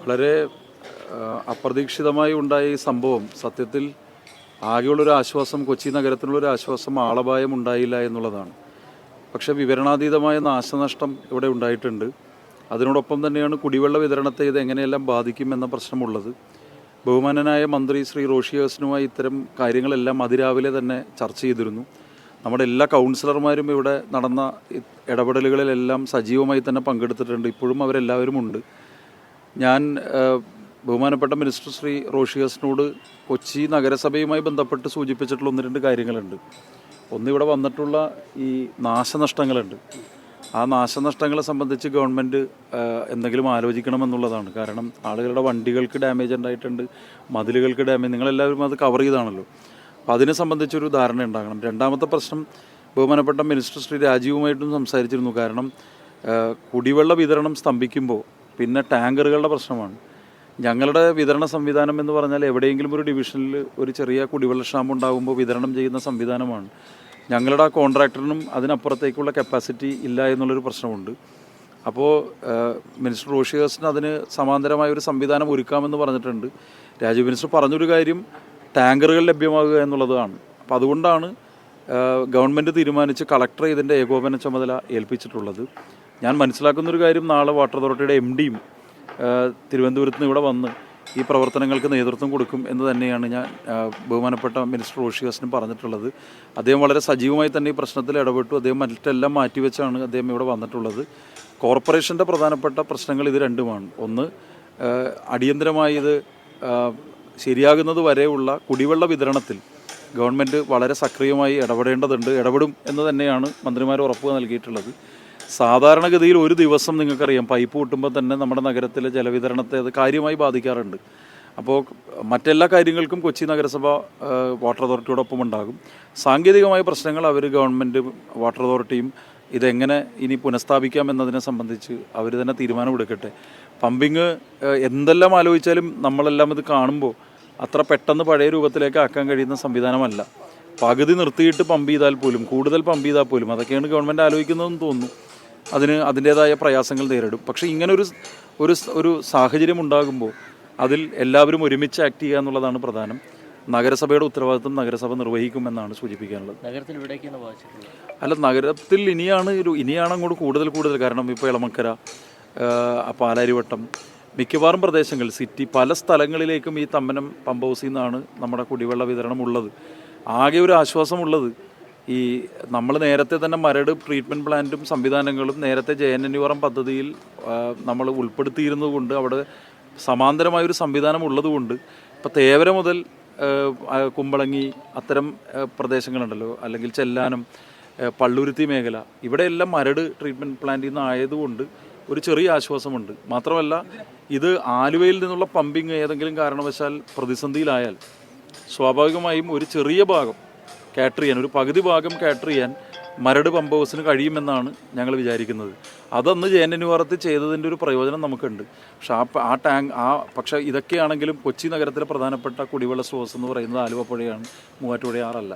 വളരെ അപ്രതീക്ഷിതമായി ഉണ്ടായ ഈ സംഭവം സത്യത്തിൽ ആകെയുള്ളൊരു ആശ്വാസം, കൊച്ചി നഗരത്തിനുള്ളൊരു ആശ്വാസം ആളപായം ഉണ്ടായില്ല എന്നുള്ളതാണ്. പക്ഷേ വിവരണാതീതമായ നാശനഷ്ടം ഇവിടെ ഉണ്ടായിട്ടുണ്ട്. അതിനോടൊപ്പം തന്നെയാണ് കുടിവെള്ള വിതരണത്തെ ഇത് എങ്ങനെയെല്ലാം ബാധിക്കുമെന്ന പ്രശ്നമുള്ളത്. ബഹുമാനനായ മന്ത്രി ശ്രീ റോഷി അഗസ്റ്റിനുമായി ഇത്തരം കാര്യങ്ങളെല്ലാം അതിരാവിലെ തന്നെ ചർച്ച ചെയ്തിരുന്നു. നമ്മുടെ എല്ലാ കൗൺസിലർമാരും ഇവിടെ നടന്ന ഇടപെടലുകളിലെല്ലാം സജീവമായി തന്നെ പങ്കെടുത്തിട്ടുണ്ട്. ഇപ്പോഴും അവരെല്ലാവരും ഉണ്ട്. ഞാൻ ബഹുമാനപ്പെട്ട മിനിസ്റ്റർ ശ്രീ റോഷി അഗസ്റ്റിനോട് കൊച്ചി നഗരസഭയുമായി ബന്ധപ്പെട്ട് സൂചിപ്പിച്ചിട്ടുള്ള ഒന്ന് രണ്ട് കാര്യങ്ങളുണ്ട്. ഒന്ന്, ഇവിടെ വന്നിട്ടുള്ള ഈ നാശനഷ്ടങ്ങളുണ്ട്. ആ നാശനഷ്ടങ്ങളെ സംബന്ധിച്ച് ഗവൺമെൻറ് എന്തെങ്കിലും ആലോചിക്കണമെന്നുള്ളതാണ്. കാരണം ആളുകളുടെ വണ്ടികൾക്ക് ഡാമേജ് ഉണ്ടായിട്ടുണ്ട്, മതിലുകൾക്ക് ഡാമേജ്, നിങ്ങളെല്ലാവരും അത് കവർ ചെയ്താണല്ലോ. അപ്പോൾ അതിനെ സംബന്ധിച്ചൊരു ധാരണ ഉണ്ടാകണം. രണ്ടാമത്തെ പ്രശ്നം, ബഹുമാനപ്പെട്ട മിനിസ്റ്റർ ശ്രീ രാജീവുമായിട്ടും സംസാരിച്ചിരുന്നു. കാരണം കുടിവെള്ള വിതരണം സ്തംഭിക്കുമ്പോൾ പിന്നെ ടാങ്കറുകളുടെ പ്രശ്നമാണ്. ഞങ്ങളുടെ വിതരണ സംവിധാനം എന്ന് പറഞ്ഞാൽ എവിടെയെങ്കിലും ഒരു ഡിവിഷനിൽ ഒരു ചെറിയ കുടിവെള്ളക്ഷാമം ഉണ്ടാകുമ്പോൾ വിതരണം ചെയ്യുന്ന സംവിധാനമാണ്. ഞങ്ങളുടെ ആ കോൺട്രാക്ടറിനും അതിനപ്പുറത്തേക്കുള്ള കപ്പാസിറ്റി ഇല്ല എന്നുള്ളൊരു പ്രശ്നമുണ്ട്. അപ്പോൾ മിനിസ്റ്റർ റോഷി അഗസ്റ്റിന് അതിന് സമാന്തരമായ ഒരു സംവിധാനം ഒരുക്കാമെന്ന് പറഞ്ഞിട്ടുണ്ട്. രാജീവ് മിനിസ്റ്റർ പറഞ്ഞൊരു കാര്യം ടാങ്കറുകൾ ലഭ്യമാകുക എന്നുള്ളതാണ്. അപ്പോൾ അതുകൊണ്ടാണ് ഗവൺമെൻറ് തീരുമാനിച്ച് കളക്ടറെ ഇതിൻ്റെ ഏകോപന ചുമതല ഏൽപ്പിച്ചിട്ടുള്ളത്. ഞാൻ മനസ്സിലാക്കുന്നൊരു കാര്യം, നാളെ വാട്ടർ അതോറിറ്റിയുടെ MDയും തിരുവനന്തപുരത്ത് നിന്ന് ഇവിടെ വന്ന് ഈ പ്രവർത്തനങ്ങൾക്ക് നേതൃത്വം കൊടുക്കും എന്ന് തന്നെയാണ് ഞാൻ ബഹുമാനപ്പെട്ട മിനിസ്റ്റർ റോഷി അഗസ്റ്റിനും പറഞ്ഞിട്ടുള്ളത്. അദ്ദേഹം വളരെ സജീവമായി തന്നെ ഈ പ്രശ്നത്തിൽ ഇടപെട്ടു. അദ്ദേഹം മറ്റെല്ലാം മാറ്റിവെച്ചാണ് അദ്ദേഹം ഇവിടെ വന്നിട്ടുള്ളത്. കോർപ്പറേഷൻ്റെ പ്രധാനപ്പെട്ട പ്രശ്നങ്ങൾ ഇത് രണ്ടുമാണ്. ഒന്ന്, അടിയന്തരമായി ഇത് ശരിയാകുന്നത് വരെയുള്ള കുടിവെള്ള വിതരണത്തിൽ ഗവൺമെൻറ് വളരെ സക്രിയമായി ഇടപെടേണ്ടതുണ്ട്, ഇടപെടും എന്ന് തന്നെയാണ് മന്ത്രിമാർ ഉറപ്പ് നൽകിയിട്ടുള്ളത്. സാധാരണഗതിയിൽ ഒരു ദിവസം നിങ്ങൾക്കറിയാം പൈപ്പ് പൊട്ടുമ്പോൾ തന്നെ നമ്മുടെ നഗരത്തിലെ ജലവിതരണത്തെ അത് കാര്യമായി ബാധിക്കാറുണ്ട്. അപ്പോൾ മറ്റെല്ലാ കാര്യങ്ങൾക്കും കൊച്ചി നഗരസഭ വാട്ടർ അതോറിറ്റിയോടൊപ്പം ഉണ്ടാകും. സാങ്കേതികമായ പ്രശ്നങ്ങൾ ഗവൺമെൻറ് വാട്ടർ അതോറിറ്റിയും ഇതെങ്ങനെ ഇനി പുനഃസ്ഥാപിക്കാം എന്നതിനെ സംബന്ധിച്ച് അവർ തന്നെ തീരുമാനമെടുക്കട്ടെ. പമ്പിങ് എന്തെല്ലാം ആലോചിച്ചാലും നമ്മളെല്ലാം ഇത് കാണുമ്പോൾ അത്ര പെട്ടെന്ന് പഴയ രൂപത്തിലേക്ക് ആക്കാൻ കഴിയുന്ന സംവിധാനമല്ല. പകുതി നിർത്തിയിട്ട് പമ്പ് ചെയ്താൽ പോലും, കൂടുതൽ പമ്പ് ചെയ്താൽ പോലും, അതൊക്കെയാണ് ഗവൺമെൻറ് ആലോചിക്കുന്നതെന്ന് തോന്നുന്നു. അതിൻ്റേതായ പ്രയാസങ്ങൾ നേരിടും. പക്ഷേ ഇങ്ങനെ ഒരു സാഹചര്യം ഉണ്ടാകുമ്പോൾ അതിൽ എല്ലാവരും ഒരുമിച്ച് ആക്ട് ചെയ്യുക എന്നുള്ളതാണ് പ്രധാനം. നഗരസഭയുടെ ഉത്തരവാദിത്വം നഗരസഭ നിർവഹിക്കുമെന്നാണ് സൂചിപ്പിക്കാനുള്ളത്. നഗരത്തിൽ ഇനിയാണ് അങ്ങോട്ട് കൂടുതൽ. കാരണം ഇപ്പോൾ ഇളമക്കര, പാലാരിവട്ടം, മിക്കവാറും പ്രദേശങ്ങൾ, സിറ്റി, പല സ്ഥലങ്ങളിലേക്കും ഈ തമ്മനം പമ്പ് ഹൗസിൽ നിന്നാണ് നമ്മുടെ കുടിവെള്ള വിതരണം ഉള്ളത്. ആകെ ഒരു ആശ്വാസമുള്ളത്, ഈ നമ്മൾ നേരത്തെ തന്നെ മരട് ട്രീറ്റ്മെൻറ്റ് പ്ലാന്റും സംവിധാനങ്ങളും നേരത്തെ JNNURM പദ്ധതിയിൽ നമ്മൾ ഉൾപ്പെടുത്തിയിരുന്നതുകൊണ്ട്, അവിടെ സമാന്തരമായൊരു സംവിധാനം ഉള്ളതുകൊണ്ട് ഇപ്പോൾ തേവര മുതൽ കുമ്പളങ്ങി അത്തരം പ്രദേശങ്ങളുണ്ടല്ലോ, അല്ലെങ്കിൽ ചെല്ലാനം, പള്ളുരുത്തി മേഖല, ഇവിടെയെല്ലാം മരട് ട്രീറ്റ്മെൻറ്റ് പ്ലാന്റിൽ നിന്ന് ആയതുകൊണ്ട് ഒരു ചെറിയ ആശ്വാസമുണ്ട്. മാത്രമല്ല, ഇത് ആലുവയിൽ നിന്നുള്ള പമ്പിങ് ഏതെങ്കിലും കാരണവശാൽ പ്രതിസന്ധിയിലായാൽ സ്വാഭാവികമായും ഒരു ചെറിയ ഭാഗം കാറ്റർ ചെയ്യാൻ, ഒരു പകുതി ഭാഗം കാറ്റർ ചെയ്യാൻ മരട് പമ്പ് ഹൗസിന് കഴിയുമെന്നാണ് ഞങ്ങൾ വിചാരിക്കുന്നത്. അതന്ന് JNNURM ചെയ്തതിൻ്റെ ഒരു പ്രയോജനം നമുക്കുണ്ട്. പക്ഷേ പക്ഷേ ഇതൊക്കെയാണെങ്കിലും കൊച്ചി നഗരത്തിലെ പ്രധാനപ്പെട്ട കുടിവെള്ള സ്രോതസ് എന്ന് പറയുന്നത് ആലുവ പുഴയാണ്, മൂവാറ്റുപുഴയാറല്ല.